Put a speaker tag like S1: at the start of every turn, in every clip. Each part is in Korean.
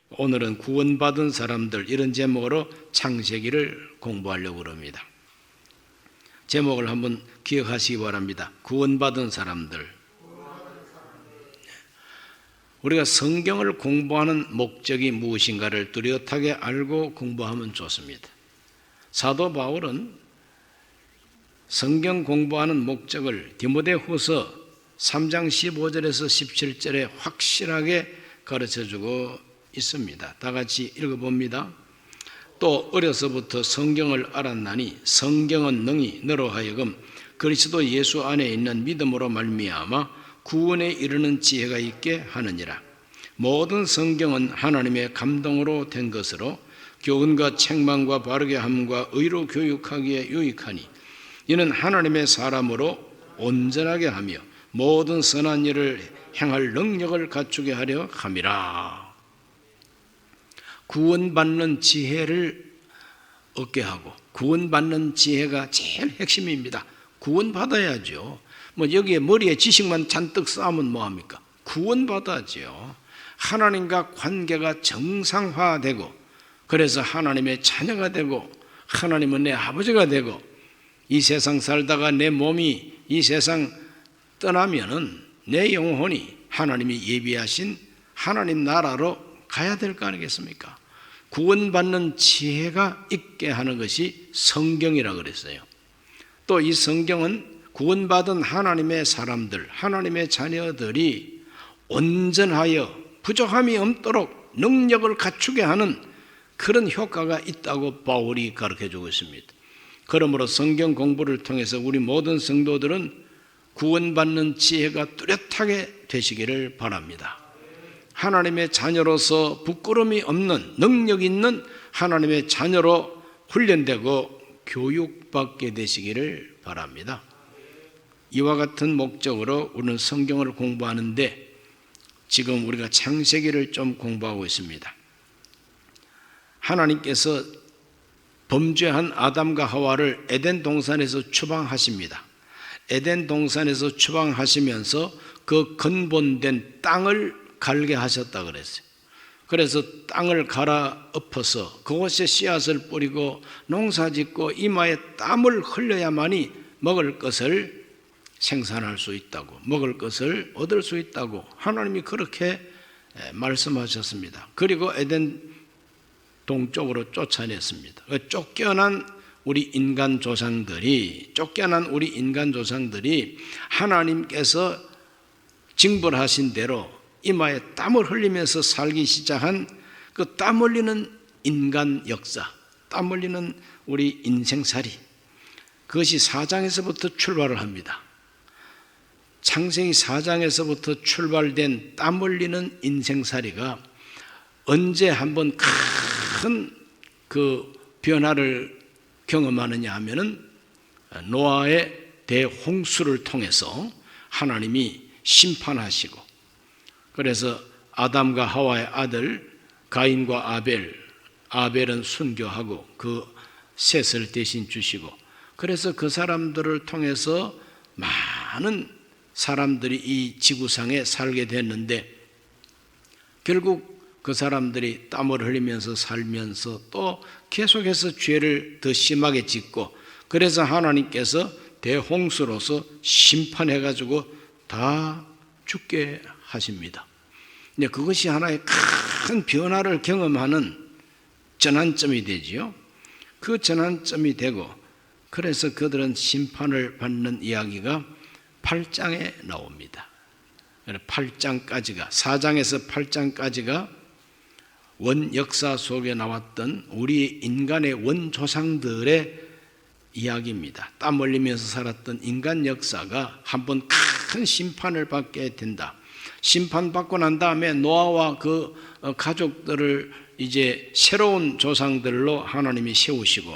S1: 오늘은 구원받은 사람들, 이런 제목으로 창세기를 공부하려고 합니다. 제목을 한번 기억하시기 바랍니다. 구원받은 사람들. 우리가 성경을 공부하는 목적이 무엇인가를 뚜렷하게 알고 공부하면 좋습니다. 사도 바울은 성경 공부하는 목적을 디모데후서 3장 15절에서 17절에 확실하게 가르쳐주고 있습니다. 다 같이 읽어봅니다. 또 어려서부터 성경을 알았나니 성경은 능히 너로 하여금 그리스도 예수 안에 있는 믿음으로 말미암아 구원에 이르는 지혜가 있게 하느니라. 모든 성경은 하나님의 감동으로 된 것으로 교훈과 책망과 바르게 함과 의로 교육하기에 유익하니 이는 하나님의 사람으로 온전하게 하며 모든 선한 일을 행할 능력을 갖추게 하려 함이라. 구원받는 지혜를 얻게 하고, 구원받는 지혜가 제일 핵심입니다. 구원받아야죠. 여기에 머리에 지식만 잔뜩 쌓으면 뭐합니까? 구원받아야죠. 하나님과 관계가 정상화되고, 그래서 하나님의 자녀가 되고, 하나님은 내 아버지가 되고, 이 세상 살다가 내 몸이 이 세상 떠나면은 내 영혼이 하나님이 예비하신 하나님 나라로 가야 될 거 아니겠습니까? 구원받는 지혜가 있게 하는 것이 성경이라 그랬어요. 또 이 성경은 구원받은 하나님의 사람들, 하나님의 자녀들이 온전하여 부족함이 없도록 능력을 갖추게 하는 그런 효과가 있다고 바울이 가르쳐주고 있습니다. 그러므로 성경 공부를 통해서 우리 모든 성도들은 구원받는 지혜가 뚜렷하게 되시기를 바랍니다. 하나님의 자녀로서 부끄러움이 없는 능력 있는 하나님의 자녀로 훈련되고 교육받게 되시기를 바랍니다. 이와 같은 목적으로 우리는 성경을 공부하는데 지금 우리가 창세기를 좀 공부하고 있습니다. 하나님께서 범죄한 아담과 하와를 에덴 동산에서 추방하십니다. 에덴 동산에서 추방하시면서 그 근본된 땅을 갈게 하셨다 그랬어요. 그래서 땅을 갈아엎어서 그곳에 씨앗을 뿌리고 농사짓고 이마에 땀을 흘려야만이 먹을 것을 생산할 수 있다고, 먹을 것을 얻을 수 있다고 하나님이 그렇게 말씀하셨습니다. 그리고 에덴 동쪽으로 쫓아냈습니다. 쫓겨난 우리 인간 조상들이 하나님께서 징벌하신 대로 이마에 땀을 흘리면서 살기 시작한 그 땀 흘리는 인간 역사, 땀 흘리는 우리 인생살이, 그것이 4장에서부터 출발을 합니다. 창세기 4장에서부터 출발된 땀 흘리는 인생살이가 언제 한번 큰 그 변화를 경험하느냐 하면은 노아의 대홍수를 통해서 하나님이 심판하시고, 그래서 아담과 하와의 아들 가인과 아벨은 순교하고 그 셋을 대신 주시고, 그래서 그 사람들을 통해서 많은 사람들이 이 지구상에 살게 됐는데, 결국 그 사람들이 땀을 흘리면서 살면서 또 계속해서 죄를 더 심하게 짓고, 그래서 하나님께서 대홍수로서 심판해가지고 다 죽게 하십니다. 그것이 하나의 큰 변화를 경험하는 전환점이 되지요. 그 전환점이 되고, 그래서 그들은 심판을 받는 이야기가 8장에 나옵니다. 8장까지가, 4장에서 8장까지가 원 역사 속에 나왔던 우리 인간의 원조상들의 이야기입니다. 땀 흘리면서 살았던 인간 역사가 한번 큰 심판을 받게 된다. 심판받고 난 다음에 노아와 그 가족들을 이제 새로운 조상들로 하나님이 세우시고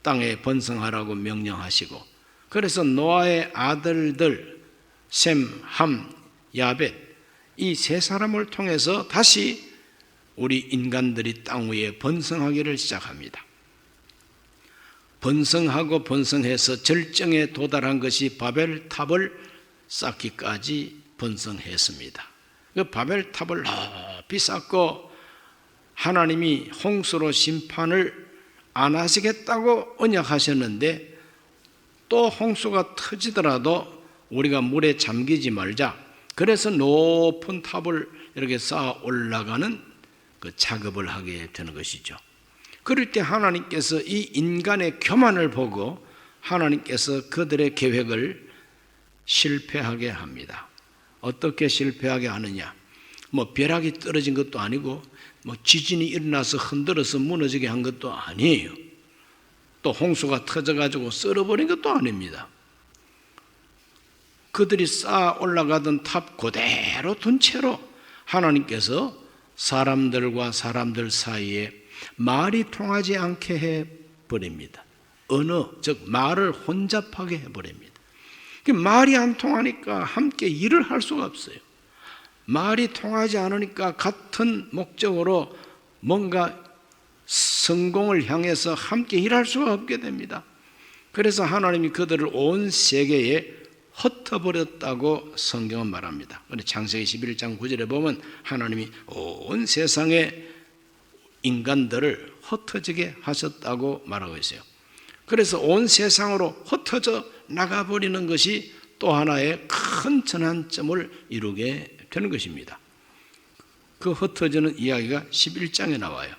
S1: 땅에 번성하라고 명령하시고, 그래서 노아의 아들들 셈, 함, 야벳, 이 세 사람을 통해서 다시 우리 인간들이 땅 위에 번성하기를 시작합니다. 번성하고 번성해서 절정에 도달한 것이 바벨탑을 쌓기까지 번성했습니다. 그 바벨탑을 높이 쌓고 하나님이 홍수로 심판을 안 하시겠다고 언약하셨는데 또 홍수가 터지더라도 우리가 물에 잠기지 말자. 그래서 높은 탑을 이렇게 쌓아 올라가는 그 작업을 하게 되는 것이죠. 그럴 때 하나님께서 이 인간의 교만을 보고 하나님께서 그들의 계획을 실패하게 합니다. 어떻게 실패하게 하느냐? 뭐 벼락이 떨어진 것도 아니고 뭐 지진이 일어나서 흔들어서 무너지게 한 것도 아니에요. 또 홍수가 터져가지고 썰어버린 것도 아닙니다. 그들이 쌓아 올라가던 탑 그대로 둔 채로 하나님께서 사람들과 사람들 사이에 말이 통하지 않게 해버립니다. 언어, 즉 말을 혼잡하게 해버립니다. 말이 안 통하니까 함께 일을 할 수가 없어요. 말이 통하지 않으니까 같은 목적으로 뭔가 성공을 향해서 함께 일할 수가 없게 됩니다. 그래서 하나님이 그들을 온 세계에 흩어버렸다고 성경은 말합니다. 창세기 11장 9절에 보면 하나님이 온 세상의 인간들을 흩어지게 하셨다고 말하고 있어요. 그래서 온 세상으로 흩어져 나가버리는 것이 또 하나의 큰 전환점을 이루게 되는 것입니다. 그 흩어지는 이야기가 11장에 나와요.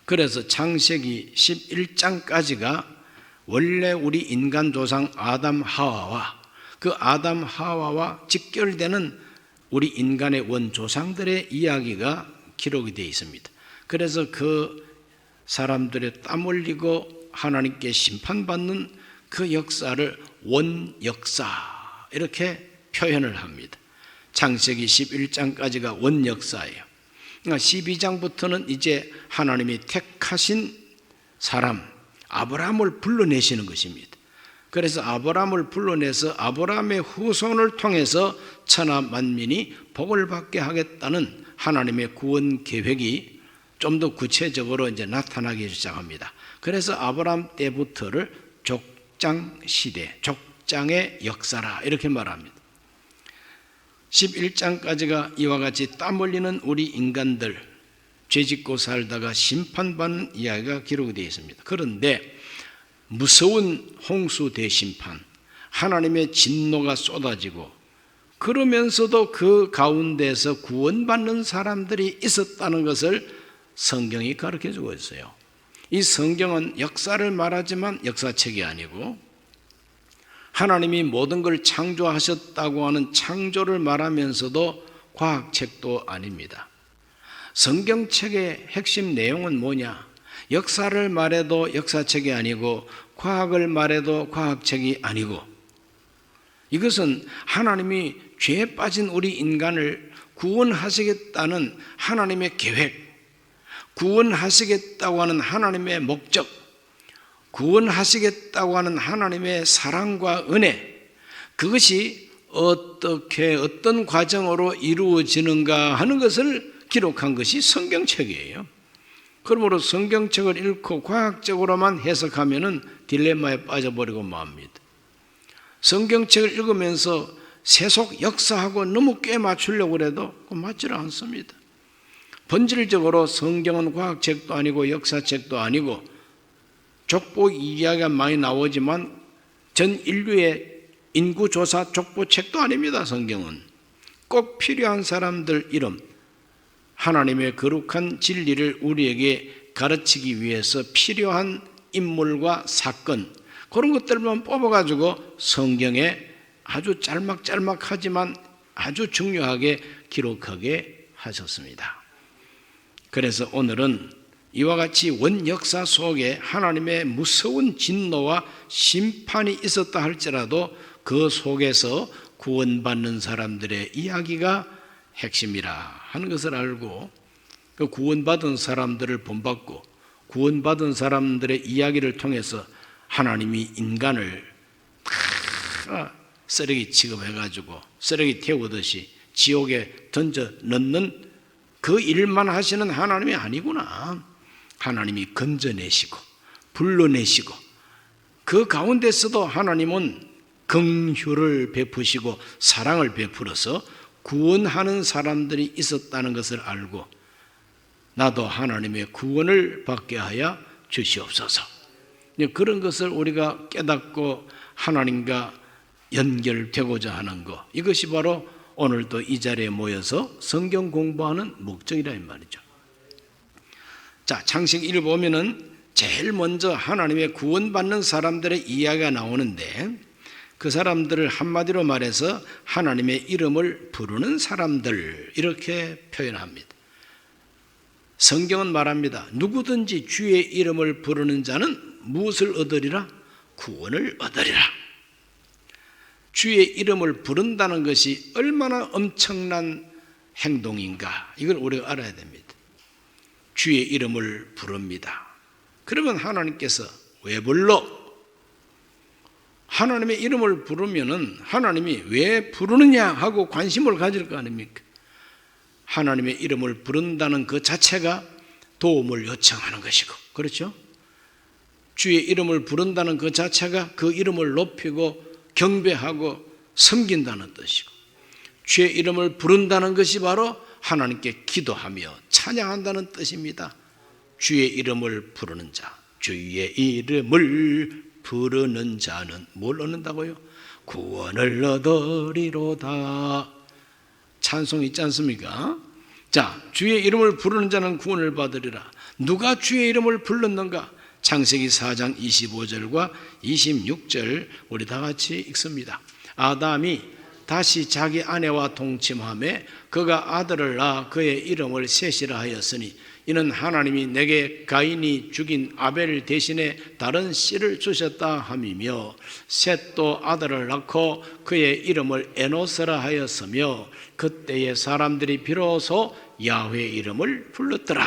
S1: 그래서 창세기 11장까지가 원래 우리 인간 조상 아담 하와와 그 아담 하와와 직결되는 우리 인간의 원조상들의 이야기가 기록이 되어 있습니다. 그래서 그 사람들의 땀 흘리고 하나님께 심판받는 그 역사를 원역사 이렇게 표현을 합니다. 창세기 11장까지가 원역사예요. 그러니까 12장부터는 이제 하나님이 택하신 사람 아브라함을 불러내시는 것입니다. 그래서 아브라함을 불러내서 아브라함의 후손을 통해서 천하 만민이 복을 받게 하겠다는 하나님의 구원 계획이 좀 더 구체적으로 이제 나타나기 시작합니다. 그래서 아브라함 때부터를 족장 시대, 족장의 역사라 이렇게 말합니다. 11장까지가 이와 같이 땀 흘리는 우리 인간들 죄짓고 살다가 심판받는 이야기가 기록되어 있습니다. 그런데 무서운 홍수 대심판, 하나님의 진노가 쏟아지고 그러면서도 그 가운데서 구원받는 사람들이 있었다는 것을 성경이 가르쳐주고 있어요. 이 성경은 역사를 말하지만 역사책이 아니고 하나님이 모든 걸 창조하셨다고 하는 창조를 말하면서도 과학책도 아닙니다. 성경책의 핵심 내용은 뭐냐? 역사를 말해도 역사책이 아니고 과학을 말해도 과학책이 아니고 이것은 하나님이 죄에 빠진 우리 인간을 구원하시겠다는 하나님의 계획, 구원하시겠다고 하는 하나님의 목적, 구원하시겠다고 하는 하나님의 사랑과 은혜, 그것이 어떻게 어떤 과정으로 이루어지는가 하는 것을 기록한 것이 성경책이에요. 그러므로 성경책을 읽고 과학적으로만 해석하면은 딜레마에 빠져버리고 맙니다. 성경책을 읽으면서 세속 역사하고 너무 꽤 맞추려고 해도 맞지를 않습니다. 본질적으로 성경은 과학책도 아니고 역사책도 아니고 족보 이야기가 많이 나오지만 전 인류의 인구조사 족보책도 아닙니다. 성경은 꼭 필요한 사람들 이름, 하나님의 거룩한 진리를 우리에게 가르치기 위해서 필요한 인물과 사건, 그런 것들만 뽑아가지고 성경에 아주 짤막짤막하지만 아주 중요하게 기록하게 하셨습니다. 그래서 오늘은 이와 같이 원역사 속에 하나님의 무서운 진노와 심판이 있었다 할지라도 그 속에서 구원받는 사람들의 이야기가 핵심이라 하는 것을 알고 그 구원받은 사람들을 본받고 구원받은 사람들의 이야기를 통해서 하나님이 인간을 다 쓰레기 취급해가지고 쓰레기 태우듯이 지옥에 던져 넣는 그 일만 하시는 하나님이 아니구나. 하나님이 건져내시고 불러내시고 그 가운데서도 하나님은 긍휼을 베푸시고 사랑을 베풀어서 구원하는 사람들이 있었다는 것을 알고 나도 하나님의 구원을 받게 하여 주시옵소서. 그런 것을 우리가 깨닫고 하나님과 연결되고자 하는 것, 이것이 바로 오늘도 이 자리에 모여서 성경 공부하는 목적이라 이 말이죠. 자, 창세기 1을 보면은 제일 먼저 하나님의 구원받는 사람들의 이야기가 나오는데, 그 사람들을 한마디로 말해서 하나님의 이름을 부르는 사람들, 이렇게 표현합니다. 성경은 말합니다. 누구든지 주의 이름을 부르는 자는 무엇을 얻으리라? 구원을 얻으리라. 주의 이름을 부른다는 것이 얼마나 엄청난 행동인가, 이걸 우리가 알아야 됩니다. 주의 이름을 부릅니다. 그러면 하나님께서 왜 불러? 하나님의 이름을 부르면은 하나님이 왜 부르느냐 하고 관심을 가질 거 아닙니까? 하나님의 이름을 부른다는 그 자체가 도움을 요청하는 것이고, 그렇죠? 주의 이름을 부른다는 그 자체가 그 이름을 높이고 경배하고 섬긴다는 뜻이고, 주의 이름을 부른다는 것이 바로 하나님께 기도하며 찬양한다는 뜻입니다. 주의 이름을 부르는 자, 주의 이름을 부르는 자는 뭘 얻는다고요? 구원을 얻으리로다. 찬송 있지 않습니까? 자, 주의 이름을 부르는 자는 구원을 받으리라. 누가 주의 이름을 불렀는가? 창세기 4장 25절과 26절 우리 다 같이 읽습니다. 아담이 다시 자기 아내와 동침하매 그가 아들을 낳아 그의 이름을 셋이라 하였으니 이는 하나님이 내게 가인이 죽인 아벨 대신에 다른 씨를 주셨다 함이며, 셋도 아들을 낳고 그의 이름을 에노스라 하였으며 그때의 사람들이 비로소 야훼 이름을 불렀더라.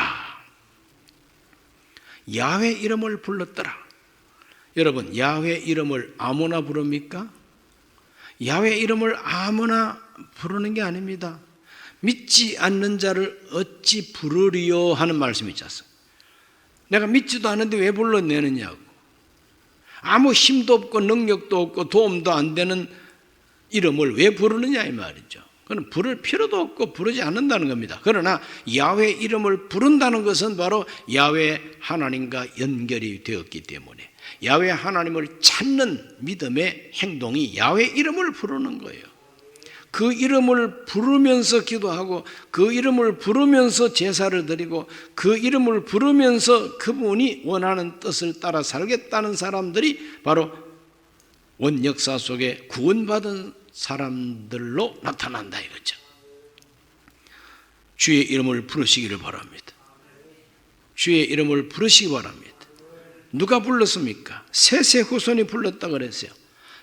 S1: 야훼 이름을 불렀더라. 여러분, 야훼 이름을 아무나 부릅니까? 야훼 이름을 아무나 부르는 게 아닙니다. 믿지 않는 자를 어찌 부르리요 하는 말씀이 있지 않습니까? 내가 믿지도 않는데 왜 불러내느냐고. 아무 힘도 없고 능력도 없고 도움도 안 되는 이름을 왜 부르느냐 이 말이죠. 그건 부를 필요도 없고 부르지 않는다는 겁니다. 그러나 야훼 이름을 부른다는 것은 바로 야훼 하나님과 연결이 되었기 때문에 야훼 하나님을 찾는 믿음의 행동이 야훼 이름을 부르는 거예요. 그 이름을 부르면서 기도하고 그 이름을 부르면서 제사를 드리고 그 이름을 부르면서 그분이 원하는 뜻을 따라 살겠다는 사람들이 바로 원 역사 속에 구원받은 사람들로 나타난다 이거죠. 주의 이름을 부르시기를 바랍니다. 주의 이름을 부르시기 바랍니다. 누가 불렀습니까? 셋의 후손이 불렀다 그랬어요.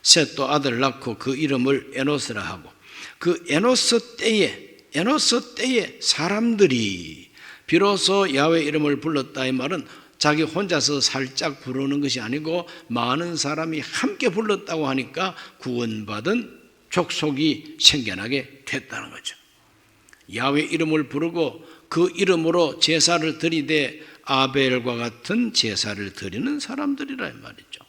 S1: 셋도 아들을 낳고 그 이름을 에노스라 하고, 그 에노스 때에 사람들이 비로소 야훼 이름을 불렀다 이 말은 자기 혼자서 살짝 부르는 것이 아니고 많은 사람이 함께 불렀다고 하니까 구원받은 족속이 생겨나게 됐다는 거죠. 야훼 이름을 부르고 그 이름으로 제사를 드리되 아벨과 같은 제사를 드리는 사람들이라 이 말이죠.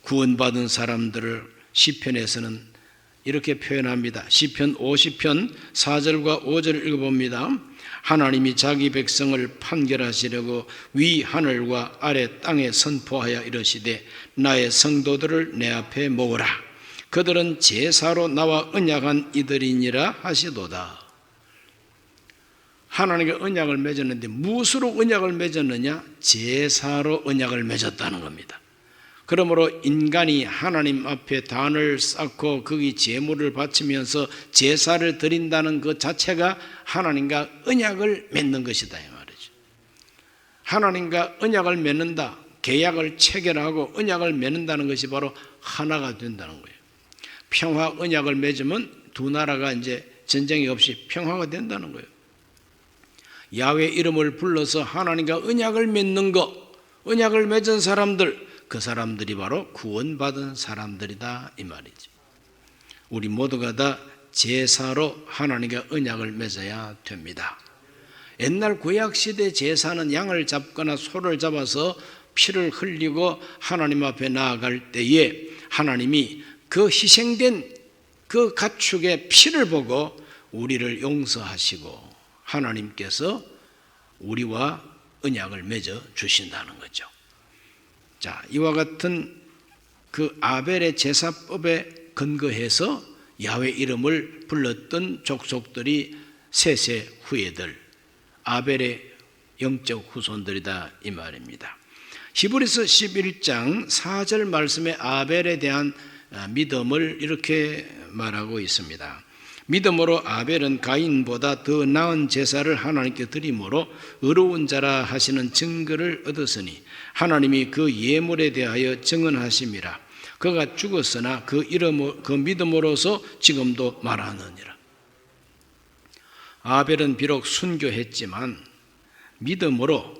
S1: 구원받은 사람들을 시편에서는 이렇게 표현합니다. 시편 50편 4절과 5절을 읽어봅니다. 하나님이 자기 백성을 판결하시려고 위 하늘과 아래 땅에 선포하여 이르시되 나의 성도들을 내 앞에 모으라. 그들은 제사로 나와 언약한 이들이니라 하시도다. 하나님과 언약을 맺었는데 무엇으로 언약을 맺었느냐? 제사로 언약을 맺었다는 겁니다. 그러므로 인간이 하나님 앞에 단을 쌓고 거기 제물을 바치면서 제사를 드린다는 것 자체가 하나님과 언약을 맺는 것이다 이 말이죠. 하나님과 언약을 맺는다, 계약을 체결하고 언약을 맺는다는 것이 바로 하나가 된다는 거예요. 평화 언약을 맺으면 두 나라가 이제 전쟁이 없이 평화가 된다는 거예요. 야훼 이름을 불러서 하나님과 언약을 맺는 것, 언약을 맺은 사람들, 그 사람들이 바로 구원받은 사람들이다 이 말이죠. 우리 모두가 다 제사로 하나님과 언약을 맺어야 됩니다. 옛날 구약시대 제사는 양을 잡거나 소를 잡아서 피를 흘리고 하나님 앞에 나아갈 때에 하나님이 그 희생된 그 가축의 피를 보고 우리를 용서하시고 하나님께서 우리와 언약을 맺어 주신다는 거죠. 자, 이와 같은 그 아벨의 제사법에 근거해서 야훼 이름을 불렀던 족속들이 세세 후예들, 아벨의 영적 후손들이다 이 말입니다. 히브리서 11장 4절 말씀에 아벨에 대한 믿음을 이렇게 말하고 있습니다. 믿음으로 아벨은 가인보다 더 나은 제사를 하나님께 드림으로 의로운 자라 하시는 증거를 얻었으니 하나님이 그 예물에 대하여 증언하심이라. 그가 죽었으나 그 믿음으로서 지금도 말하느니라. 아벨은 비록 순교했지만 믿음으로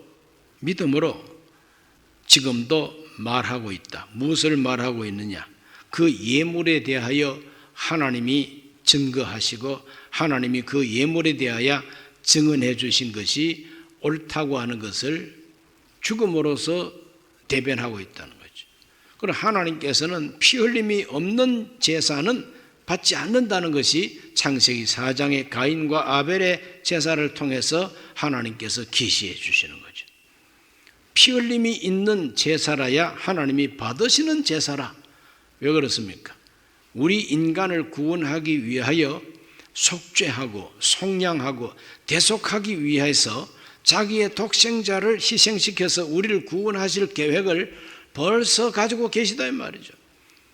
S1: 지금도 말하고 있다. 무엇을 말하고 있느냐? 그 예물에 대하여 하나님이 증거하시고 하나님이 그 예물에 대하여 증언해 주신 것이 옳다고 하는 것을 죽음으로써 대변하고 있다는 거죠. 그럼 하나님께서는 피 흘림이 없는 제사는 받지 않는다는 것이 창세기 4장의 가인과 아벨의 제사를 통해서 하나님께서 계시해 주시는 거죠. 피 흘림이 있는 제사라야 하나님이 받으시는 제사라. 왜 그렇습니까? 우리 인간을 구원하기 위하여 속죄하고 속량하고 대속하기 위해서 자기의 독생자를 희생시켜서 우리를 구원하실 계획을 벌써 가지고 계시다 이 말이죠.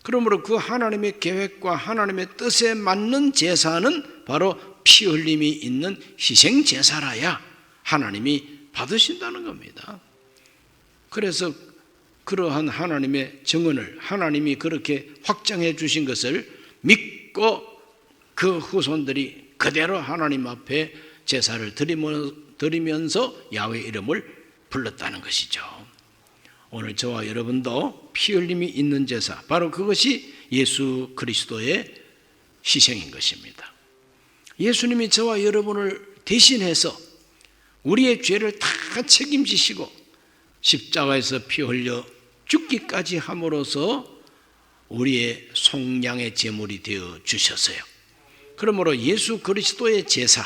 S1: 그러므로 그 하나님의 계획과 하나님의 뜻에 맞는 제사는 바로 피 흘림이 있는 희생 제사라야 하나님이 받으신다는 겁니다. 그래서 그러한 하나님의 증언을 하나님이 그렇게 확정해 주신 것을 믿고 그 후손들이 그대로 하나님 앞에 제사를 드리면서 야훼 이름을 불렀다는 것이죠. 오늘 저와 여러분도 피 흘림이 있는 제사, 바로 그것이 예수 그리스도의 희생인 것입니다. 예수님이 저와 여러분을 대신해서 우리의 죄를 다 책임지시고 십자가에서 피 흘려 죽기까지 함으로써 우리의 속량의 제물이 되어 주셨어요. 그러므로 예수 그리스도의 제사,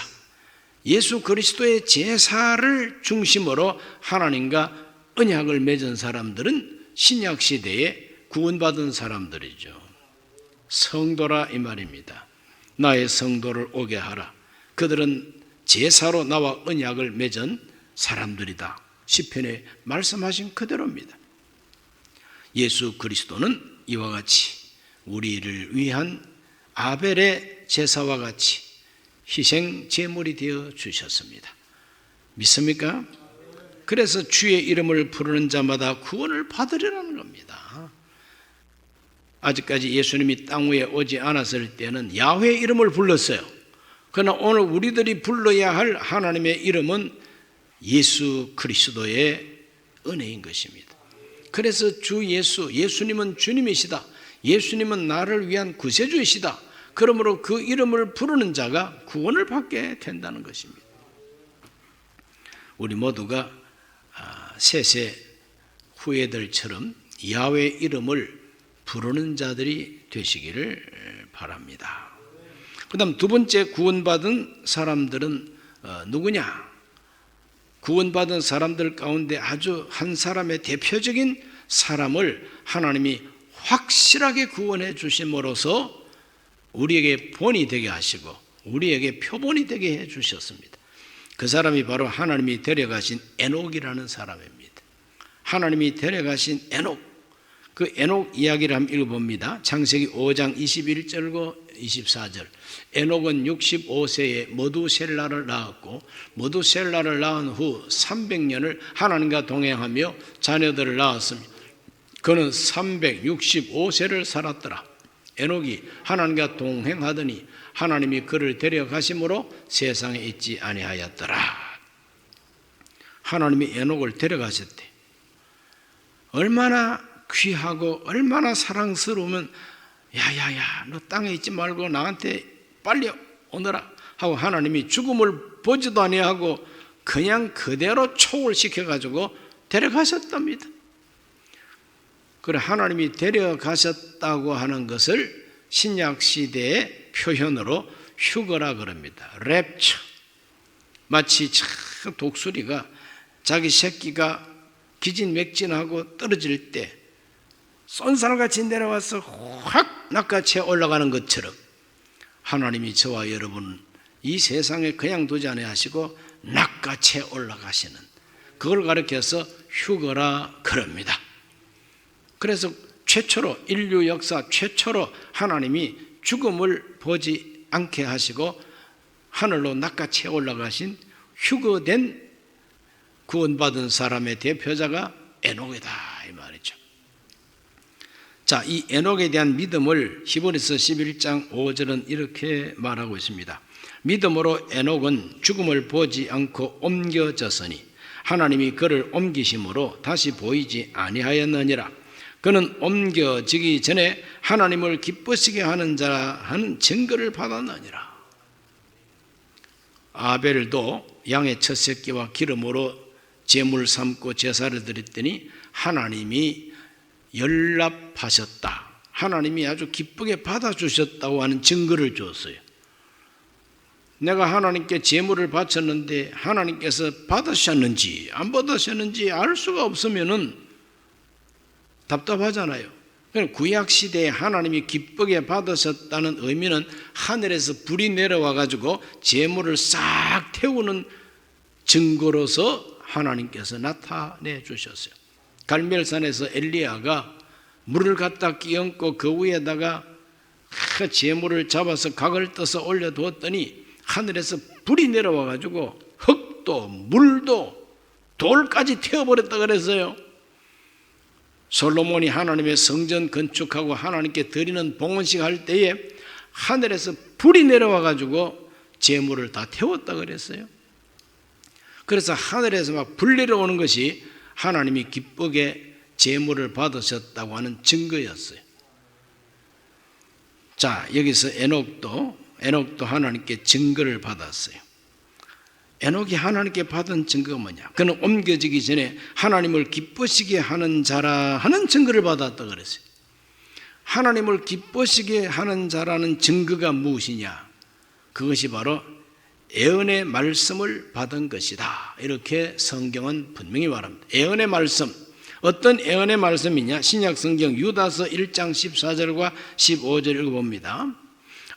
S1: 예수 그리스도의 제사를 중심으로 하나님과 언약을 맺은 사람들은 신약 시대에 구원받은 사람들이죠. 성도라 이 말입니다. 나의 성도를 오게 하라. 그들은 제사로 나와 언약을 맺은 사람들이다. 시편에 말씀하신 그대로입니다. 예수 그리스도는 이와 같이 우리를 위한 아벨의 제사와 같이 희생 제물이 되어 주셨습니다. 믿습니까? 그래서 주의 이름을 부르는 자마다 구원을 받으리라는 겁니다. 아직까지 예수님이 땅 위에 오지 않았을 때는 야훼 이름을 불렀어요. 그러나 오늘 우리들이 불러야 할 하나님의 이름은 예수 그리스도의 은혜인 것입니다. 그래서 주 예수님은 주님이시다. 예수님은 나를 위한 구세주이시다. 그러므로 그 이름을 부르는 자가 구원을 받게 된다는 것입니다. 우리 모두가 세세 후예들처럼 야훼 이름을 부르는 자들이 되시기를 바랍니다. 그 다음 두 번째 구원받은 사람들은 누구냐? 구원받은 사람들 가운데 아주 한 사람의 대표적인 사람을 하나님이 확실하게 구원해 주심으로써 우리에게 본이 되게 하시고 우리에게 표본이 되게 해 주셨습니다. 그 사람이 바로 하나님이 데려가신 에녹이라는 사람입니다. 하나님이 데려가신 에녹, 그 에녹 이야기를 한번 읽어봅니다. 창세기 5장 21절과 24절. 에녹은 65세에 머두셀라를 낳았고 머두셀라를 낳은 후 300년을 하나님과 동행하며 자녀들을 낳았으며 그는 365세를 살았더라. 에녹이 하나님과 동행하더니 하나님이 그를 데려가심으로 세상에 있지 아니하였더라. 하나님이 에녹을 데려가셨대. 얼마나 귀하고 얼마나 사랑스러우면 야야야 너 땅에 있지 말고 나한테 빨리 오너라 하고 하나님이 죽음을 보지도 아니하고 그냥 그대로 촉을 시켜가지고 데려가셨답니다. 그래 하나님이 데려가셨다고 하는 것을 신약 시대의 표현으로 휴거라 그럽니다. 랩처. 마치 참 큰 독수리가 자기 새끼가 기진맥진하고 떨어질 때 쏜살같이 내려와서 확 낚아채 올라가는 것처럼 하나님이 저와 여러분은 이 세상에 그냥 두지 아니하시고 낚아채 올라가시는, 그걸 가리켜서 휴거라 그럽니다. 그래서 최초로, 인류 역사 최초로 하나님이 죽음을 보지 않게 하시고 하늘로 낚아채 올라가신 휴거된 구원받은 사람의 대표자가 에녹이다 이 말이죠. 자, 이 에녹에 대한 믿음을 히브리서 11장 5절은 이렇게 말하고 있습니다. 믿음으로 에녹은 죽음을 보지 않고 옮겨졌으니 하나님이 그를 옮기심으로 다시 보이지 아니하였느니라. 그는 옮겨지기 전에 하나님을 기쁘시게 하는 자라 하는 증거를 받았느니라. 아벨도 양의 첫 새끼와 기름으로 제물 삼고 제사를 드렸더니 하나님이 연락하셨다. 하나님이 아주 기쁘게 받아주셨다고 하는 증거를 줬어요. 내가 하나님께 제물을 바쳤는데 하나님께서 받으셨는지 안 받으셨는지 알 수가 없으면은 답답하잖아요. 구약 시대에 하나님이 기쁘게 받으셨다는 의미는 하늘에서 불이 내려와 가지고 제물을 싹 태우는 증거로서 하나님께서 나타내 주셨어요. 갈멜산에서 엘리야가 물을 갖다 끼얹고 그 위에다가 제물을 잡아서 각을 떠서 올려두었더니 하늘에서 불이 내려와 가지고 흙도 물도 돌까지 태워버렸다 그랬어요. 솔로몬이 하나님의 성전 건축하고 하나님께 드리는 봉헌식 할 때에 하늘에서 불이 내려와 가지고 제물을 다 태웠다 그랬어요. 그래서 하늘에서 막 불 내려오는 것이 하나님이 기쁘게 제물을 받으셨다고 하는 증거였어요. 자, 여기서 에녹도 하나님께 증거를 받았어요. 에녹이 하나님께 받은 증거가 뭐냐? 그는 옮겨지기 전에 하나님을 기쁘시게 하는 자라 하는 증거를 받았다 그랬어요. 하나님을 기쁘시게 하는 자라는 증거가 무엇이냐? 그것이 바로 예언의 말씀을 받은 것이다. 이렇게 성경은 분명히 말합니다. 예언의 말씀. 어떤 예언의 말씀이냐? 신약 성경 유다서 1장 14절과 15절 읽어봅니다.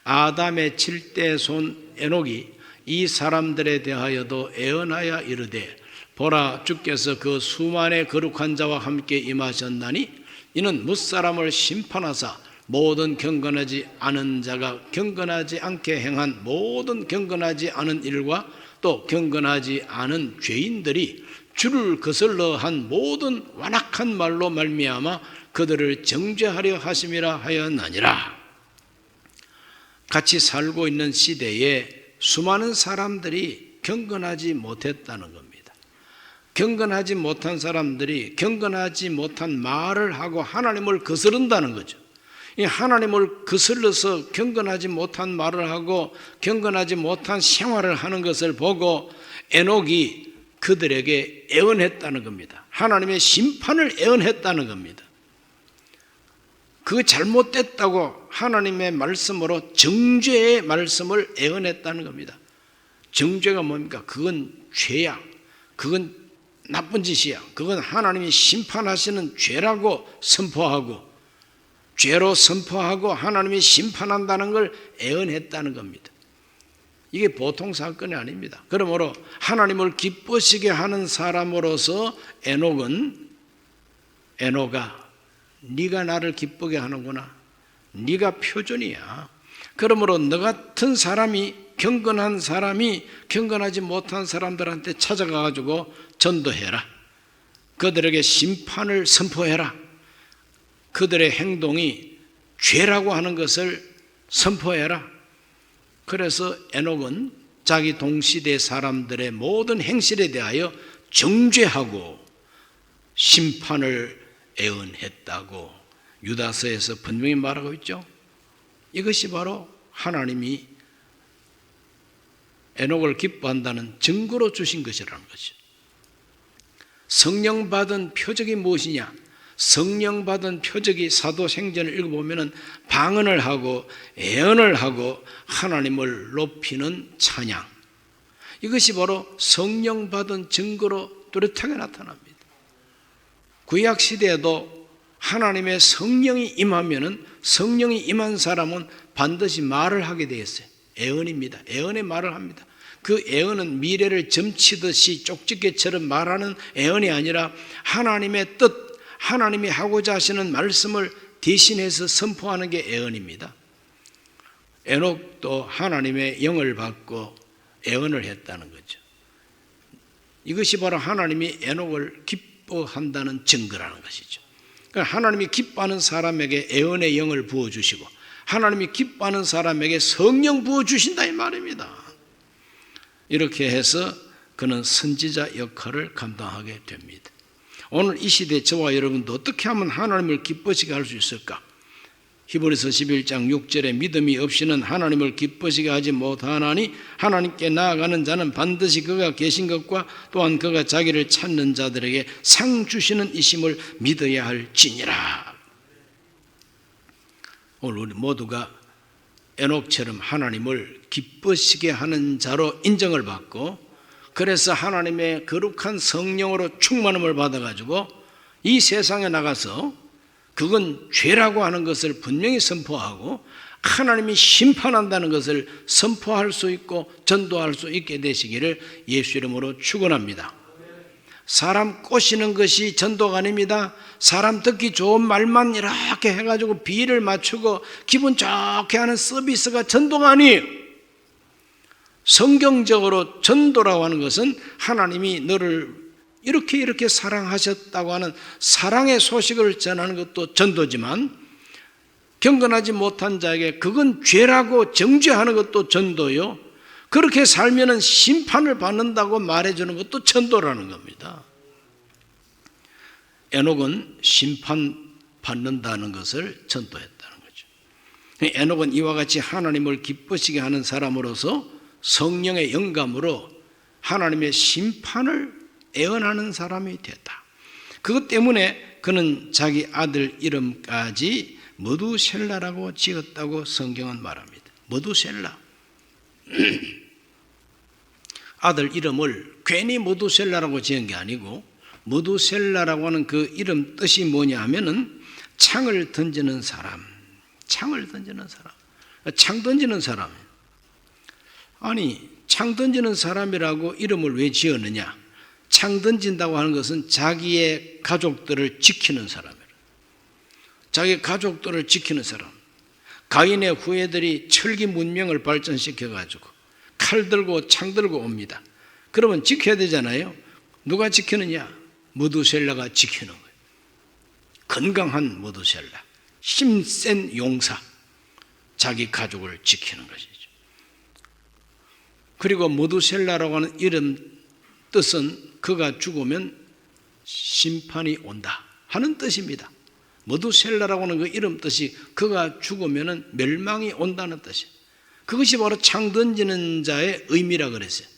S1: 아담의 7대 손 에녹이 이 사람들에 대하여도 예언하여 이르되 보라, 주께서 그 수만의 거룩한 자와 함께 임하셨나니 이는 뭇사람을 심판하사 모든 경건하지 않은 자가 경건하지 않게 행한 모든 경건하지 않은 일과 또 경건하지 않은 죄인들이 주를 거슬러 한 모든 완악한 말로 말미암아 그들을 정죄하려 하심이라 하였나니라. 같이 살고 있는 시대에 수많은 사람들이 경건하지 못했다는 겁니다. 경건하지 못한 사람들이 경건하지 못한 말을 하고 하나님을 거스른다는 거죠. 이 하나님을 거슬러서 경건하지 못한 말을 하고 경건하지 못한 생활을 하는 것을 보고 에녹이 그들에게 예언했다는 겁니다. 하나님의 심판을 예언했다는 겁니다. 그 잘못됐다고 하나님의 말씀으로 정죄의 말씀을 예언했다는 겁니다. 정죄가 뭡니까? 그건 죄야. 그건 나쁜 짓이야. 그건 하나님이 심판하시는 죄라고 선포하고 죄로 선포하고 하나님이 심판한다는 걸 예언했다는 겁니다. 이게 보통 사건이 아닙니다. 그러므로 하나님을 기쁘시게 하는 사람으로서 에녹아 네가 나를 기쁘게 하는구나. 네가 표준이야. 그러므로 너 같은 사람이 경건한 사람이 경건하지 못한 사람들한테 찾아가 가지고 전도해라. 그들에게 심판을 선포해라. 그들의 행동이 죄라고 하는 것을 선포해라. 그래서 에녹은 자기 동시대 사람들의 모든 행실에 대하여 정죄하고 심판을 예언했다고 유다서에서 분명히 말하고 있죠. 이것이 바로 하나님이 에녹을 기뻐한다는 증거로 주신 것이라는 것이죠. 성령 받은 표적이 무엇이냐? 성령 받은 표적이 사도행전을 읽어보면 방언을 하고 예언을 하고 하나님을 높이는 찬양, 이것이 바로 성령 받은 증거로 뚜렷하게 나타납니다. 구약 시대에도 하나님의 성령이 임하면은, 성령이 임한 사람은 반드시 말을 하게 되어 있어요. 애언입니다. 애언의 말을 합니다. 그 애언은 미래를 점치듯이 쪽집게처럼 말하는 애언이 아니라 하나님의 뜻, 하나님이 하고자 하시는 말씀을 대신해서 선포하는 게 애언입니다. 에녹도 하나님의 영을 받고 애언을 했다는 거죠. 이것이 바로 하나님이 에녹을 기뻐한다는 증거라는 것이죠. 그러니까 하나님이 기뻐하는 사람에게 애언의 영을 부어주시고 하나님이 기뻐하는 사람에게 성령 부어주신다 이 말입니다. 이렇게 해서 그는 선지자 역할을 감당하게 됩니다. 오늘 이 시대 저와 여러분도 어떻게 하면 하나님을 기뻐지게 할 수 있을까? 히브리서 11장 6절에 믿음이 없이는 하나님을 기뻐지게 하지 못하나니 하나님께 나아가는 자는 반드시 그가 계신 것과 또한 그가 자기를 찾는 자들에게 상 주시는 이심을 믿어야 할지니라. 오늘 우리 모두가 에녹처럼 하나님을 기쁘시게 하는 자로 인정을 받고, 그래서 하나님의 거룩한 성령으로 충만함을 받아가지고 이 세상에 나가서 그건 죄라고 하는 것을 분명히 선포하고 하나님이 심판한다는 것을 선포할 수 있고 전도할 수 있게 되시기를 예수 이름으로 축원합니다. 사람 꼬시는 것이 전도가 아닙니다. 사람 듣기 좋은 말만 이렇게 해가지고 비를 맞추고 기분 좋게 하는 서비스가 전도가 아니에요. 성경적으로 전도라고 하는 것은 하나님이 너를 이렇게 사랑하셨다고 하는 사랑의 소식을 전하는 것도 전도지만, 경건하지 못한 자에게 그건 죄라고 정죄하는 것도 전도요, 그렇게 살면은 심판을 받는다고 말해주는 것도 전도라는 겁니다. 에녹은 심판받는다는 것을 전도했다는 거죠. 에녹은 이와 같이 하나님을 기쁘시게 하는 사람으로서 성령의 영감으로 하나님의 심판을 애언하는 사람이 됐다. 그것 때문에 그는 자기 아들 이름까지 머두셀라라고 지었다고 성경은 말합니다. 머두셀라. 아들 이름을 괜히 머두셀라라고 지은 게 아니고, 머두셀라라고 하는 그 이름 뜻이 뭐냐 하면은 창을 던지는 사람, 창을 던지는 사람, 창 던지는 사람. 아니, 창 던지는 사람이라고 이름을 왜 지었느냐? 창 던진다고 하는 것은 자기의 가족들을 지키는 사람이에요. 자기 가족들을 지키는 사람. 가인의 후예들이 철기 문명을 발전시켜가지고 칼 들고 창 들고 옵니다. 그러면 지켜야 되잖아요. 누가 지키느냐? 머두셀라가 지키는 거예요. 건강한 머두셀라, 힘센 용사, 자기 가족을 지키는 것이죠. 그리고 머두셀라라고 하는 이름 뜻은 그가 죽으면 심판이 온다 하는 뜻입니다. 머두셀라라고 하는 그 이름 뜻이 그가 죽으면 멸망이 온다는 뜻이에요. 그것이 바로 창 던지는 자의 의미라 그랬어요.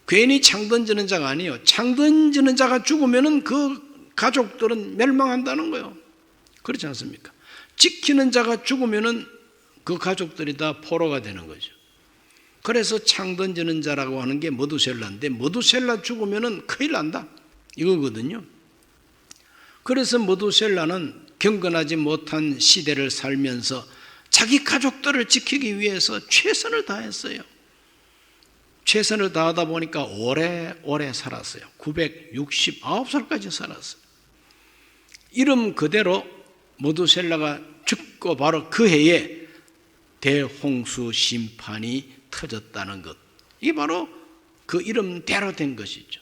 S1: 괜히 창 던지는 자가 아니에요. 창 던지는 자가 죽으면 그 가족들은 멸망한다는 거예요. 그렇지 않습니까? 지키는 자가 죽으면 그 가족들이 다 포로가 되는 거죠. 그래서 창 던지는 자라고 하는 게 머두셀라인데, 머두셀라 죽으면 큰일 난다 이거거든요. 그래서 머두셀라는 경건하지 못한 시대를 살면서 자기 가족들을 지키기 위해서 최선을 다했어요. 최선을 다하다 보니까 오래 살았어요. 969살까지 살았어요. 이름 그대로 머두셀라가 죽고 바로 그 해에 대홍수 심판이 터졌다는 것, 이게 바로 그 이름대로 된 것이죠.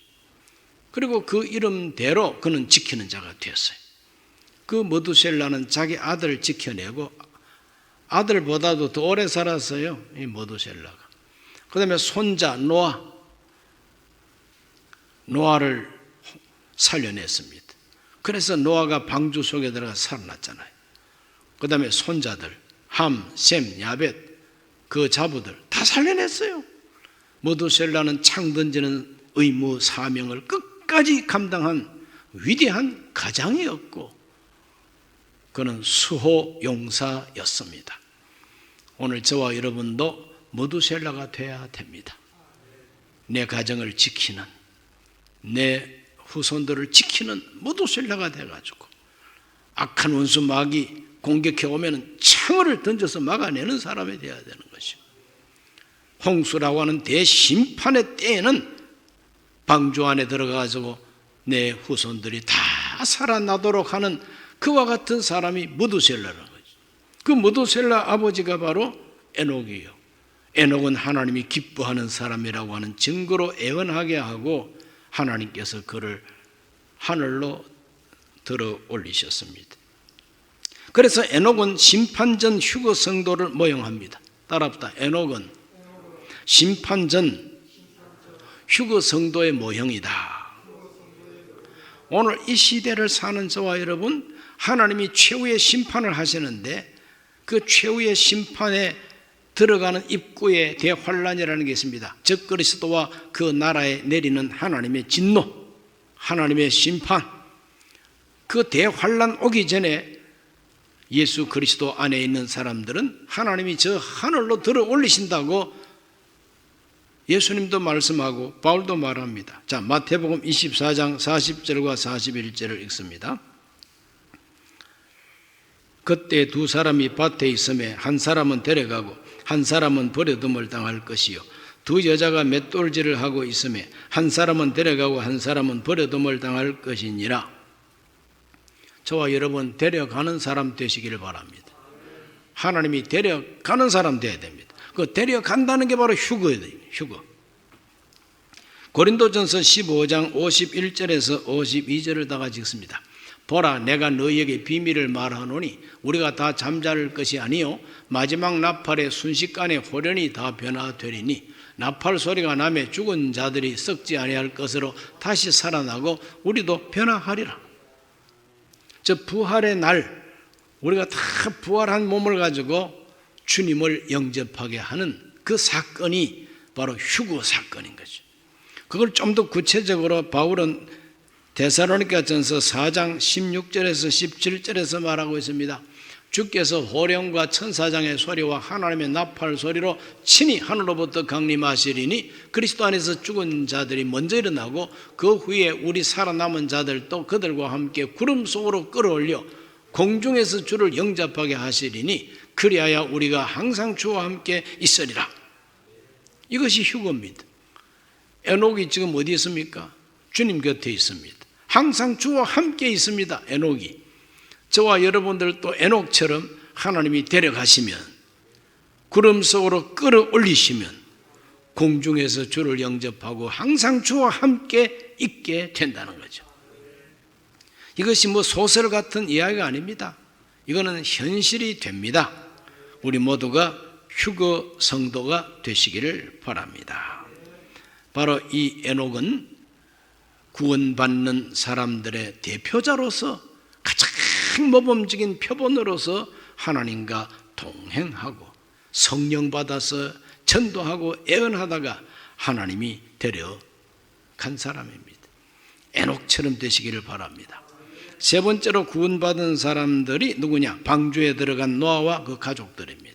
S1: 그리고 그 이름대로 그는 지키는 자가 되었어요. 그 머두셀라는 자기 아들을 지켜내고 아들보다도 더 오래 살았어요, 이 머두셀라가. 그 다음에 손자 노아를 살려냈습니다. 그래서 노아가 방주 속에 들어가 살아났잖아요. 그 다음에 손자들 함, 셈, 야벳, 그 자부들 다 살려냈어요. 머두셀라는 창 던지는 의무 사명을 끝까지 감당한 위대한 가장이었고, 그는 수호 용사였습니다. 오늘 저와 여러분도 머두셀라가 돼야 됩니다. 내 가정을 지키는, 내 후손들을 지키는 무두셀라가 돼가지고 악한 원수 마귀 공격해 오면 창을 던져서 막아내는 사람이 되어야 되는 것이고, 홍수라고 하는 대심판의 때에는 방주 안에 들어가서 내 후손들이 다 살아나도록 하는 그와 같은 사람이 무두셀라라는 거죠. 그 무두셀라 아버지가 바로 에녹이에요. 에녹은 하나님이 기뻐하는 사람이라고 하는 증거로 애원하게 하고 하나님께서 그를 하늘로 들어 올리셨습니다. 그래서 에녹은 심판전 휴거 성도를 모형합니다. 따라합시다. 에녹은 심판전 휴거 성도의 모형이다. 오늘 이 시대를 사는 저와 여러분, 하나님이 최후의 심판을 하시는데 그 최후의 심판에 들어가는 입구에 대환란이라는 게 있습니다. 즉 그리스도와 그 나라에 내리는 하나님의 진노, 하나님의 심판, 그 대환란 오기 전에 예수 그리스도 안에 있는 사람들은 하나님이 저 하늘로 들어 올리신다고 예수님도 말씀하고 바울도 말합니다. 자, 마태복음 24장 40절과 41절을 읽습니다. 그때 두 사람이 밭에 있음에 한 사람은 데려가고 한 사람은 버려둠을 당할 것이요, 두 여자가 맷돌질을 하고 있음에 한 사람은 데려가고 한 사람은 버려둠을 당할 것이니라. 저와 여러분 데려가는 사람 되시기를 바랍니다. 하나님이 데려가는 사람 되어야 됩니다. 그 데려간다는 게 바로 휴거예요. 휴거. 고린도전서 15장 51절에서 52절을 다 같이 읽습니다. 보라, 내가 너희에게 비밀을 말하노니 우리가 다 잠잘 것이 아니요 마지막 나팔의 순식간에 호련히 다 변화되리니 나팔 소리가 나매 죽은 자들이 썩지 아니할 것으로 다시 살아나고 우리도 변화하리라. 저 부활의 날 우리가 다 부활한 몸을 가지고 주님을 영접하게 하는 그 사건이 바로 휴거 사건인 거죠. 그걸 좀 더 구체적으로 바울은 데살로니가전서 4장 16절에서 17절에서 말하고 있습니다. 주께서 호령과 천사장의 소리와 하나님의 나팔 소리로 친히 하늘로부터 강림하시리니 그리스도 안에서 죽은 자들이 먼저 일어나고 그 후에 우리 살아남은 자들도 그들과 함께 구름 속으로 끌어올려 공중에서 주를 영접하게 하시리니 그리하여 우리가 항상 주와 함께 있으리라. 이것이 휴거입니다. 에녹이 지금 어디 있습니까? 주님 곁에 있습니다. 항상 주와 함께 있습니다. 에녹이. 저와 여러분들도 에녹처럼 하나님이 데려가시면, 구름 속으로 끌어올리시면 공중에서 주를 영접하고 항상 주와 함께 있게 된다는 거죠. 이것이 뭐 소설 같은 이야기가 아닙니다. 이거는 현실이 됩니다. 우리 모두가 휴거 성도가 되시기를 바랍니다. 바로 이 에녹은 구원받는 사람들의 대표자로서 가장 모범적인 표본으로서 하나님과 동행하고 성령 받아서 전도하고 애언하다가 하나님이 데려간 사람입니다. 에녹처럼 되시기를 바랍니다. 세 번째로 구원받은 사람들이 누구냐? 방주에 들어간 노아와 그 가족들입니다.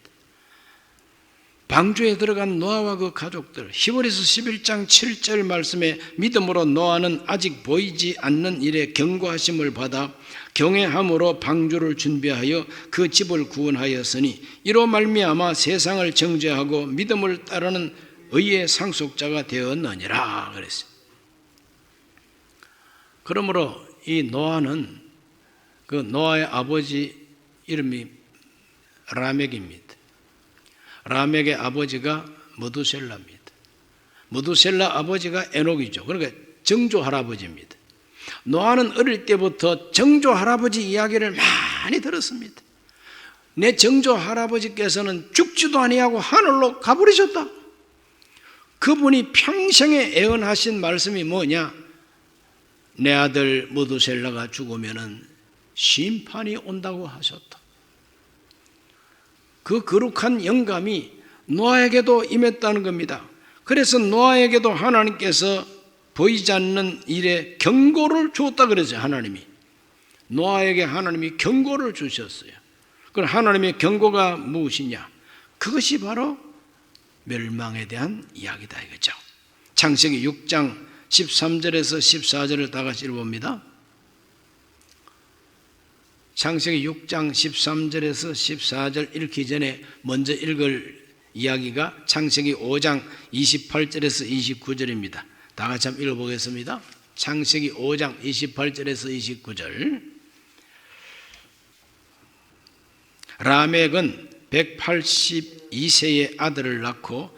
S1: 방주에 들어간 노아와 그 가족들, 히브리서 11장 7절 말씀에 믿음으로 노아는 아직 보이지 않는 일에 경고하심을 받아 경외함으로 방주를 준비하여 그 집을 구원하였으니 이로 말미암아 세상을 정죄하고 믿음을 따르는 의의 상속자가 되었느니라 그랬어요. 그러므로 이 노아는 그 노아의 아버지 이름이 라멕입니다. 라멕의 아버지가 무두셀라입니다. 무두셀라 아버지가 에녹이죠. 그러니까 정조 할아버지입니다. 노아는 어릴 때부터 정조 할아버지 이야기를 많이 들었습니다. 내 정조 할아버지께서는 죽지도 아니하고 하늘로 가버리셨다. 그분이 평생에 애언하신 말씀이 뭐냐? 내 아들 무두셀라가 죽으면 심판이 온다고 하셨다. 그 거룩한 영감이 노아에게도 임했다는 겁니다. 그래서 노아에게도 하나님께서 보이지 않는 일에 경고를 주었다 그러죠. 하나님이 노아에게 하나님이 경고를 주셨어요. 그럼 하나님의 경고가 무엇이냐? 그것이 바로 멸망에 대한 이야기다 이거죠. 창세기 6장 13절에서 14절을 다 같이 읽어봅니다. 창세기 6장 13절에서 14절 읽기 전에 먼저 읽을 이야기가 창세기 5장 28절에서 29절입니다. 다 같이 한번 읽어보겠습니다. 창세기 5장 28절에서 29절. 라멕은 182세의 아들을 낳고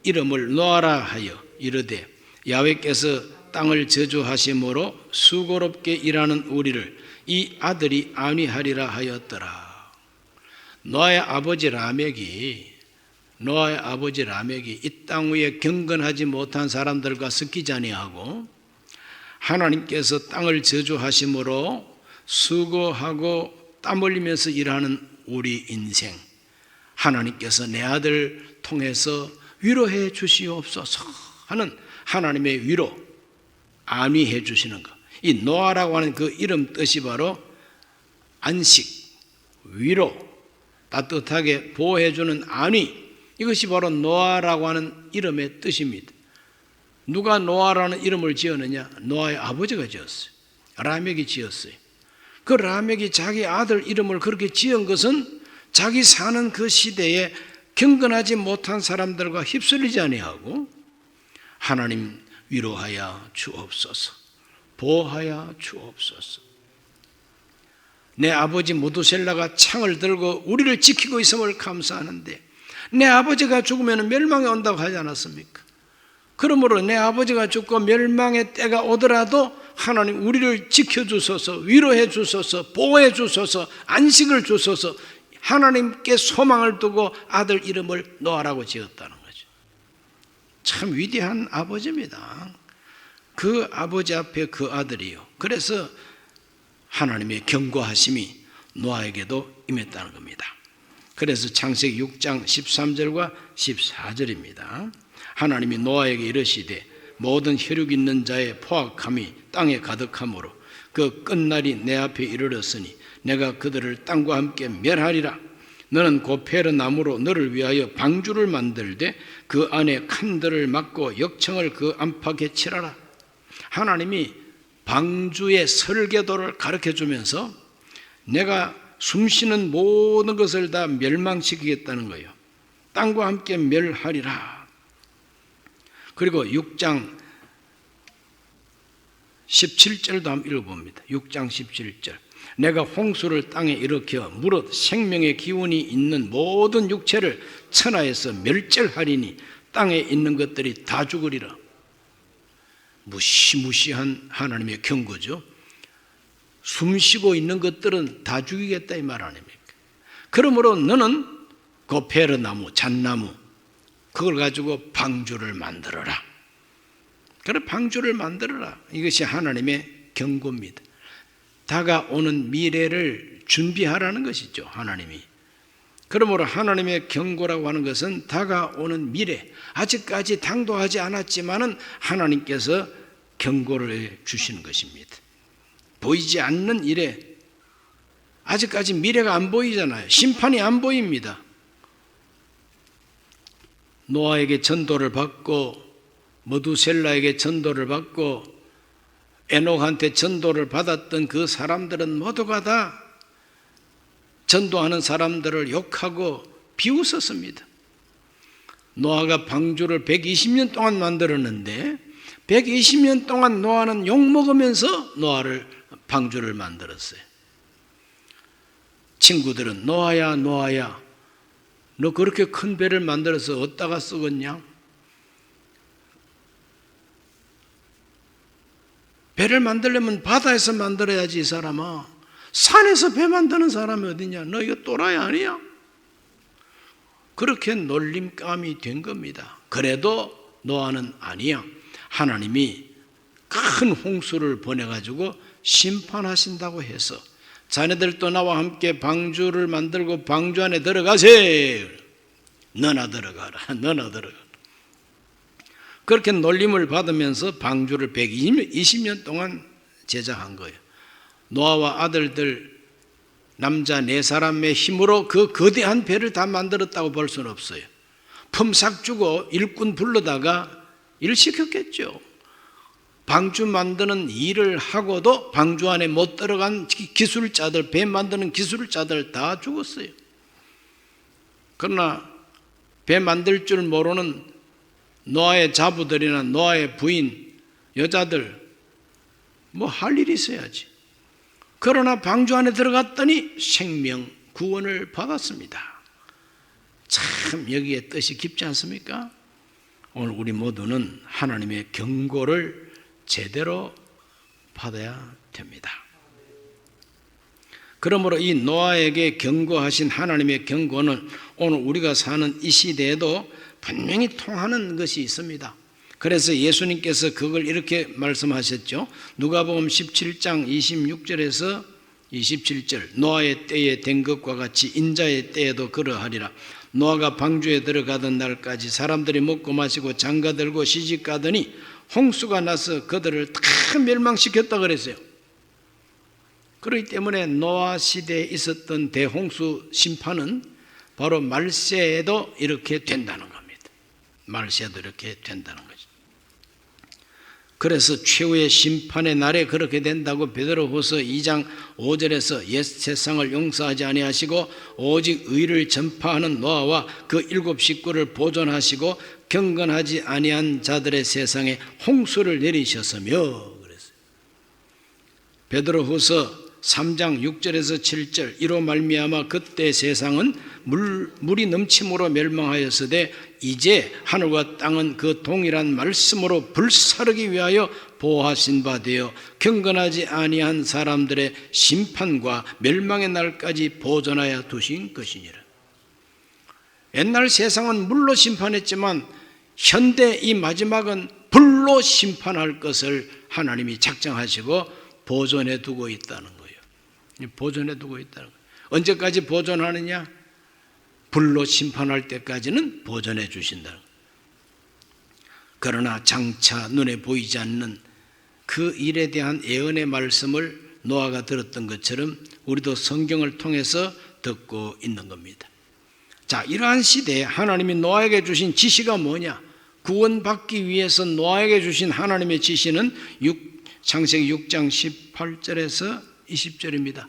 S1: 이름을 노아라 하여 이르되 야훼께서 땅을 저주하심으로 수고롭게 일하는 우리를 이 아들이 안위하리라 하였더라. 노아의 아버지 라멕이 이 땅 위에 경건하지 못한 사람들과 섞이지 아니하고 하나님께서 땅을 저주하심으로 수고하고 땀 흘리면서 일하는 우리 인생, 하나님께서 내 아들 통해서 위로해 주시옵소서 하는 하나님의 위로, 안위해 주시는 것. 이 노아라고 하는 그 이름 뜻이 바로 안식, 위로, 따뜻하게 보호해 주는 안위, 이것이 바로 노아라고 하는 이름의 뜻입니다. 누가 노아라는 이름을 지었느냐? 노아의 아버지가 지었어요. 라멕이 지었어요. 그 라멕이 자기 아들 이름을 그렇게 지은 것은 자기 사는 그 시대에 경건하지 못한 사람들과 휩쓸리지 아니하고 하나님 위로하여 주옵소서, 보호하여 주옵소서. 내 아버지 모두셀라가 창을 들고 우리를 지키고 있음을 감사하는데 내 아버지가 죽으면 멸망이 온다고 하지 않았습니까? 그러므로 내 아버지가 죽고 멸망의 때가 오더라도 하나님 우리를 지켜주소서, 위로해 주소서, 보호해 주소서, 안식을 주소서, 하나님께 소망을 두고 아들 이름을 노아라고 지었다는 거죠. 참 위대한 아버지입니다. 그 아버지 앞에 그 아들이요. 그래서 하나님의 경고하심이 노아에게도 임했다는 겁니다. 그래서 창세기 6장 13절과 14절입니다. 하나님이 노아에게 이르시되 모든 혈육 있는 자의 포악함이 땅에 가득하므로 그 끝날이 내 앞에 이르렀으니 내가 그들을 땅과 함께 멸하리라. 너는 고페르 나무로 너를 위하여 방주를 만들되 그 안에 칸들을 막고 역청을 그 안팎에 칠하라. 하나님이 방주의 설계도를 가르쳐 주면서 내가 숨쉬는 모든 것을 다 멸망시키겠다는 거예요. 땅과 함께 멸하리라. 그리고 6장 17절도 한번 읽어봅니다. 6장 17절. 내가 홍수를 땅에 일으켜 무릇 생명의 기운이 있는 모든 육체를 천하에서 멸절하리니 땅에 있는 것들이 다 죽으리라. 무시무시한 하나님의 경고죠. 숨쉬고 있는 것들은 다 죽이겠다 이 말 아닙니까? 그러므로 너는 고페르 나무, 잣나무 그걸 가지고 방주를 만들어라. 그래 방주를 만들어라. 이것이 하나님의 경고입니다. 다가오는 미래를 준비하라는 것이죠. 하나님이. 그러므로 하나님의 경고라고 하는 것은 다가오는 미래, 아직까지 당도하지 않았지만은 하나님께서 경고를 해 주시는 것입니다. 보이지 않는 일에 아직까지 미래가 안 보이잖아요. 심판이 안 보입니다. 노아에게 전도를 받고 머두셀라에게 전도를 받고 에녹한테 전도를 받았던 그 사람들은 모두가 다 전도하는 사람들을 욕하고 비웃었습니다. 노아가 방주를 120년 동안 만들었는데 120년 동안 노아는 욕먹으면서 노아를 방주를 만들었어요. 친구들은 노아야 노아야 너 그렇게 큰 배를 만들어서 어디다가 쓰겠냐? 배를 만들려면 바다에서 만들어야지 이 사람아. 산에서 배 만드는 사람이 어디냐? 너 이거 또라이 아니야? 그렇게 놀림감이 된 겁니다. 그래도 노아는 아니야. 하나님이 큰 홍수를 보내가지고 심판하신다고 해서 자네들도 나와 함께 방주를 만들고 방주 안에 들어가세. 너나 들어가라. 너나 들어가라. 그렇게 놀림을 받으면서 방주를 120년 동안 제작한 거예요. 노아와 아들들 남자 4사람의 힘으로 그 거대한 배를 다 만들었다고 볼 수는 없어요. 품삯 주고 일꾼 불러다가 일 시켰겠죠. 방주 만드는 일을 하고도 방주 안에 못 들어간 기술자들, 배 만드는 기술자들 다 죽었어요. 그러나 배 만들 줄 모르는 노아의 자부들이나 노아의 부인, 여자들 뭐 할 일이 있어야지. 그러나 방주 안에 들어갔더니 생명 구원을 받았습니다. 참 여기에 뜻이 깊지 않습니까? 오늘 우리 모두는 하나님의 경고를 제대로 받아야 됩니다. 그러므로 이 노아에게 경고하신 하나님의 경고는 오늘 우리가 사는 이 시대에도 분명히 통하는 것이 있습니다. 그래서 예수님께서 그걸 이렇게 말씀하셨죠. 누가복음 17장 26절에서 27절, 노아의 때에 된 것과 같이 인자의 때에도 그러하리라. 노아가 방주에 들어가던 날까지 사람들이 먹고 마시고 장가들고 시집가더니 홍수가 나서 그들을 다 멸망시켰다 그랬어요. 그렇기 때문에 노아 시대에 있었던 대홍수 심판은 바로 말세에도 이렇게 된다는 겁니다. 말세에도 이렇게 된다는 거죠. 그래서 최후의 심판의 날에 그렇게 된다고 베드로후서 2장 5절에서 옛 세상을 용서하지 아니하시고 오직 의를 전파하는 노아와 그 7 식구를 보존하시고 경건하지 아니한 자들의 세상에 홍수를 내리셨으며 그랬어요. 베드로후서 3장 6절에서 7절 이로 말미암아 그때 세상은 물이 넘침으로 멸망하였으되 이제 하늘과 땅은 그 동일한 말씀으로 불사르기 위하여 보호하신 바 되어 경건하지 아니한 사람들의 심판과 멸망의 날까지 보존하여 두신 것이니라. 옛날 세상은 물로 심판했지만 현대 이 마지막은 불로 심판할 것을 하나님이 작정하시고 보존해 두고 있다는 거예요. 보존해 두고 있다는 거예요. 언제까지 보존하느냐? 불로 심판할 때까지는 보존해 주신다는 거예요. 그러나 장차 눈에 보이지 않는 그 일에 대한 예언의 말씀을 노아가 들었던 것처럼 우리도 성경을 통해서 듣고 있는 겁니다. 자, 이러한 시대에 하나님이 노아에게 주신 지시가 뭐냐? 구원받기 위해서 노아에게 주신 하나님의 지시는 창세기 6장 18절에서 20절입니다.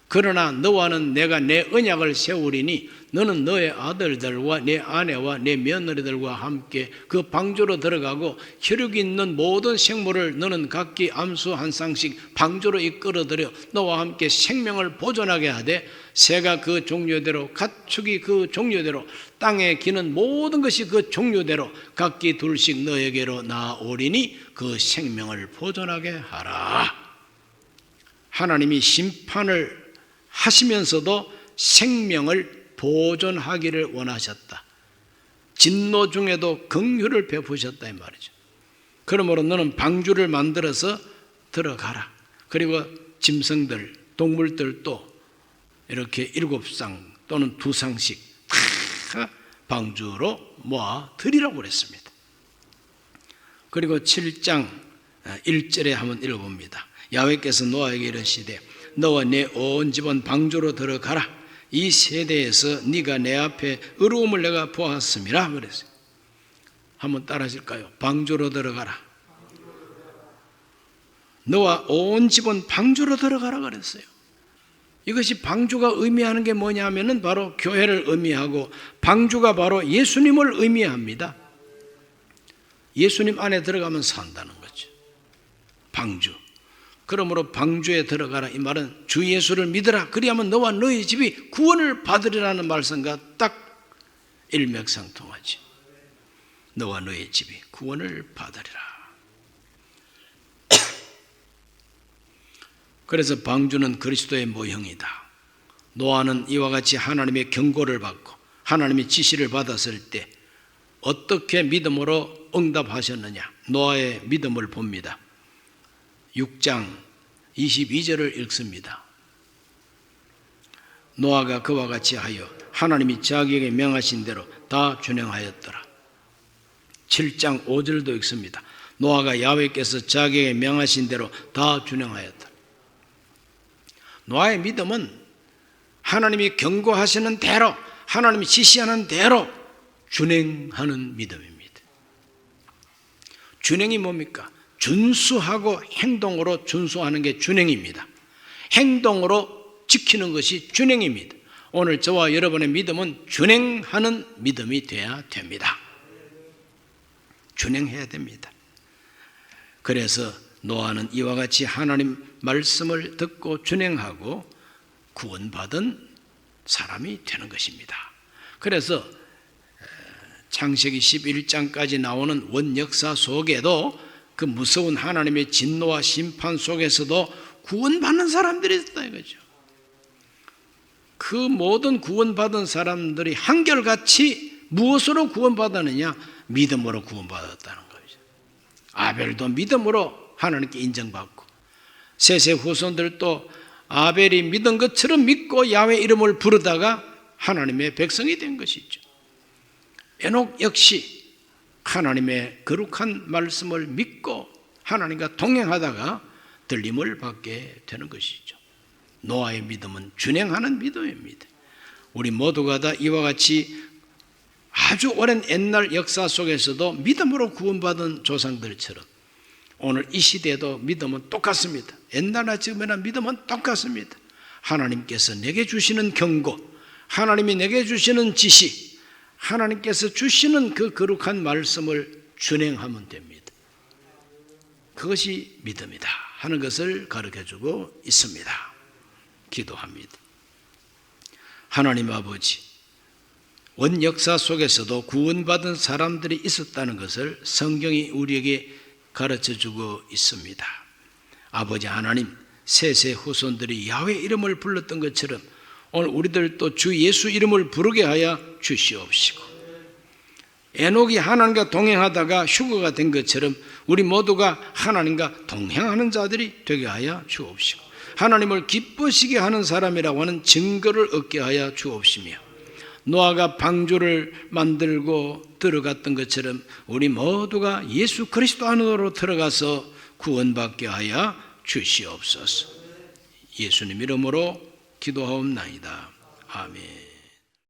S1: 그러나 너와는 내가 내 언약을 세우리니 너는 너의 아들들과 내 아내와 내 며느리들과 함께 그 방주로 들어가고 혈육 있는 모든 생물을 너는 각기 암수 한 쌍씩 방주로 이끌어들여 너와 함께 생명을 보존하게 하되 새가 그 종류대로 가축이 그 종류대로 땅에 기는 모든 것이 그 종류대로 각기 둘씩 너에게로 나아오리니 그 생명을 보존하게 하라. 하나님이 심판을 하시면서도 생명을 보존하기를 원하셨다. 진노 중에도 긍휼을 베푸셨다 이 말이죠. 그러므로 너는 방주를 만들어서 들어가라. 그리고 짐승들, 동물들도 이렇게 7쌍 또는 2쌍씩 다 방주로 모아 드리라고 그랬습니다. 그리고 7장 1절에 한번 읽어봅니다. 야훼께서 노아에게 이르시되 너와 내 온 집은 방주로 들어가라. 이 세대에서 네가 내 앞에 의로움을 내가 보았음이라 그랬어요. 한번 따라 하실까요? 방주로 들어가라. 너와 온 집은 방주로 들어가라 그랬어요. 이것이 방주가 의미하는 게 뭐냐면은 바로 교회를 의미하고 방주가 바로 예수님을 의미합니다. 예수님 안에 들어가면 산다는 거죠. 방주. 그러므로 방주에 들어가라 이 말은 주 예수를 믿으라. 그리하면 너와 너희 집이 구원을 받으리라는 말씀과 딱 일맥상통하지. 너와 너희 집이 구원을 받으리라. 그래서 방주는 그리스도의 모형이다. 노아는 이와 같이 하나님의 경고를 받고 하나님의 지시를 받았을 때 어떻게 믿음으로 응답하셨느냐? 노아의 믿음을 봅니다. 6장 22절을 읽습니다. 노아가 그와 같이 하여 하나님이 자기에게 명하신 대로 다 준행하였더라. 7장 5절도 읽습니다. 노아가 야훼께서 자기에게 명하신 대로 다 준행하였더라. 노아의 믿음은 하나님이 경고하시는 대로 하나님이 지시하는 대로 준행하는 믿음입니다. 준행이 뭡니까? 준수하고 행동으로 준수하는 게 준행입니다. 행동으로 지키는 것이 준행입니다. 오늘 저와 여러분의 믿음은 준행하는 믿음이 돼야 됩니다. 준행해야 됩니다. 그래서 노아는 이와 같이 하나님 말씀을 듣고 준행하고 구원받은 사람이 되는 것입니다. 그래서 창세기 11장까지 나오는 원역사 속에도 그 무서운 하나님의 진노와 심판 속에서도 구원받는 사람들이 있다 이거죠. 그 모든 구원받은 사람들이 한결같이 무엇으로 구원받았느냐? 믿음으로 구원받았다는 거죠. 아벨도 믿음으로 하나님께 인정받고, 셋의 후손들도 아벨이 믿은 것처럼 믿고 야훼 이름을 부르다가 하나님의 백성이 된 것이죠. 에녹 역시 하나님의 거룩한 말씀을 믿고 하나님과 동행하다가 들림을 받게 되는 것이죠. 노아의 믿음은 준행하는 믿음입니다. 우리 모두가 다 이와 같이 아주 오랜 옛날 역사 속에서도 믿음으로 구원받은 조상들처럼 오늘 이 시대에도 믿음은 똑같습니다. 옛날나 지금이나 믿음은 똑같습니다. 하나님께서 내게 주시는 경고, 하나님이 내게 주시는 지시, 하나님께서 주시는 그 거룩한 말씀을 준행하면 됩니다. 그것이 믿음이다 하는 것을 가르쳐주고 있습니다. 기도합니다. 하나님 아버지, 원 역사 속에서도 구원받은 사람들이 있었다는 것을 성경이 우리에게 가르쳐주고 있습니다. 아버지 하나님, 셋의 후손들이 야훼 이름을 불렀던 것처럼 오늘 우리들도 주 예수 이름을 부르게 하여 주시옵시고, 에녹이 하나님과 동행하다가 휴거가 된 것처럼 우리 모두가 하나님과 동행하는 자들이 되게 하여 주옵시고, 하나님을 기쁘시게 하는 사람이라고 하는 증거를 얻게 하여 주옵시며, 노아가 방주를 만들고 들어갔던 것처럼 우리 모두가 예수 그리스도 안으로 들어가서 구원받게 하여 주시옵소서. 예수님 이름으로 기도하옵나이다. 아멘.